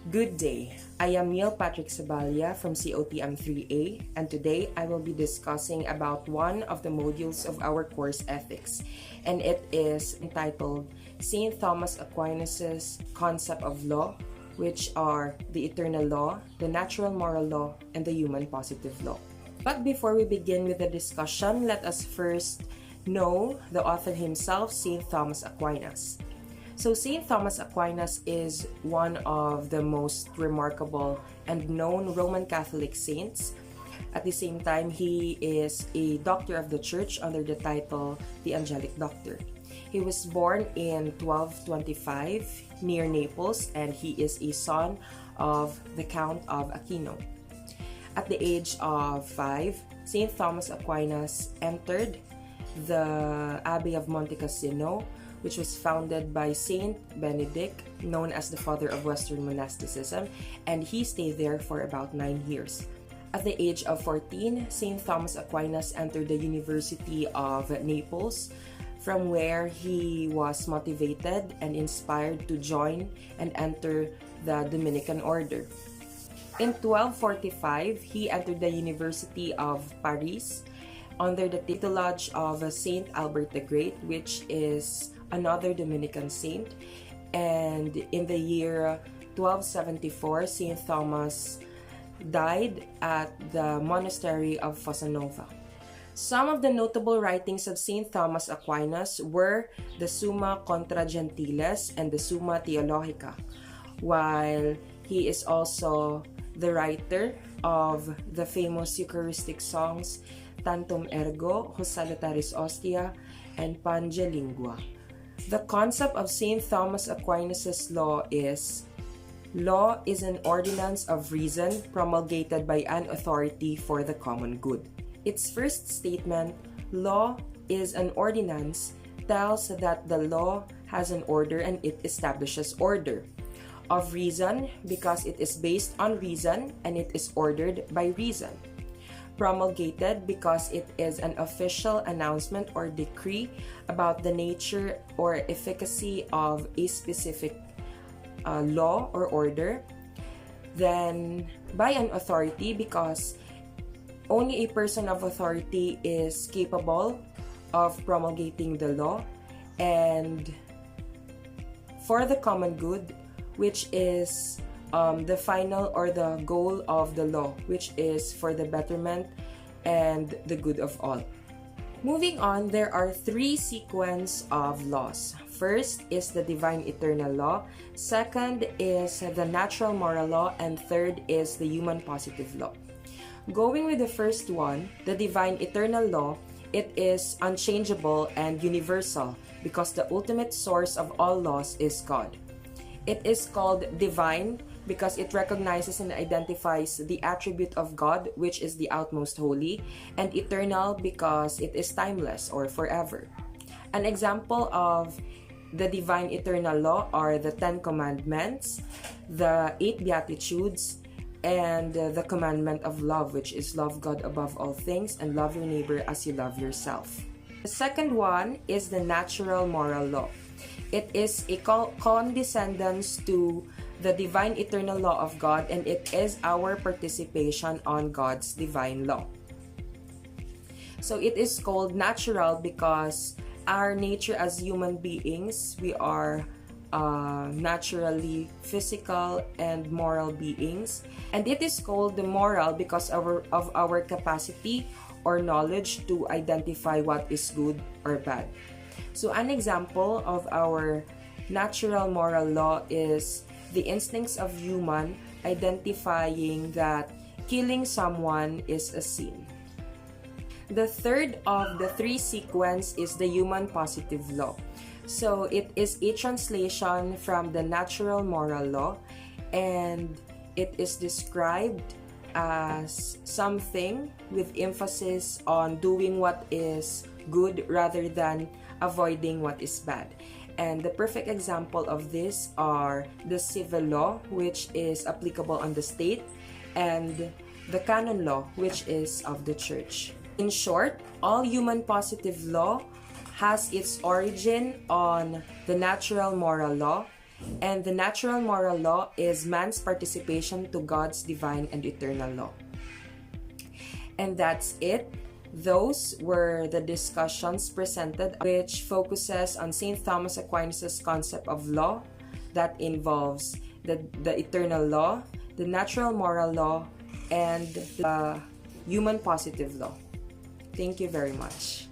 Good day. I am Neil Patrick Sabalia from COTM 3A, and today I will be discussing about one of the modules of our course Ethics, and it is entitled St. Thomas Aquinas' Concept of Law, which are the eternal law, the natural moral law, and the human positive law. But before we begin with the discussion, let us first know the author himself, St. Thomas Aquinas. So St. Thomas Aquinas is one of the most remarkable and known Roman Catholic saints. At the same time, he is a doctor of the church under the title the Angelic Doctor. He was born in 1225 near Naples, and he is a son of the Count of Aquino. At the age of 5, St. Thomas Aquinas entered the Abbey of Monte Cassino, which was founded by Saint Benedict, known as the father of Western monasticism, and he stayed there for about 9 years. At the age of 14, St. Thomas Aquinas entered the University of Naples, from where he was motivated and inspired to join and enter the Dominican order. In 1245, he entered the University of Paris under the tutelage of Saint Albert the Great, which is another Dominican saint. And in the year 1274, Saint Thomas died at the monastery of Fossanova. Some of the notable writings of Saint Thomas Aquinas were the Summa Contra Gentiles and the Summa Theologica, while he is also the writer of the famous Eucharistic songs Tantum Ergo, Hos Salutaris Ostia, and Pange Lingua. The concept of St. Thomas Aquinas' law is an ordinance of reason promulgated by an authority for the common good. Its first statement, law is an ordinance, tells that the law has an order and it establishes order. Of reason, because it is based on reason and it is ordered by reason. Promulgated, because it is an official announcement or decree about the nature or efficacy of a specific law or order. Then, by an authority, because only a person of authority is capable of promulgating the law. And for the common good, which is the final or the goal of the law, which is for the betterment and the good of all. Moving on, there are 3 sequence of laws. First is the divine eternal law, second is the natural moral law, and third is the human positive law. Going with the first one, the divine eternal law, it is unchangeable and universal because the ultimate source of all laws is God. It is called divine because it recognizes and identifies the attribute of God, which is the outmost holy, and eternal because it is timeless or forever. An example of the divine eternal law are the 10 Commandments, the 8 Beatitudes, and the commandment of love, which is love God above all things and love your neighbor as you love yourself. The second one is the natural moral law. It is a condescendence to the divine eternal law of God, and it is our participation on God's divine law. So it is called natural because our nature as human beings, we are naturally physical and moral beings. And it is called the moral because of our capacity or knowledge to identify what is good or bad. So an example of our natural moral law is the instincts of human identifying that killing someone is a sin. The third of the 3 sequence is the human positive law. So it is a translation from the natural moral law, and it is described as something with emphasis on doing what is good rather than avoiding what is bad. And the perfect example of this are the civil law, which is applicable on the state, and the canon law, which is of the church. In short, all human positive law has its origin on the natural moral law, And the natural moral law is man's participation to God's divine and eternal law. And that's it. Those were the discussions presented, which focuses on St. Thomas Aquinas' concept of law that involves the eternal law, the natural moral law, and the human positive law. Thank you very much.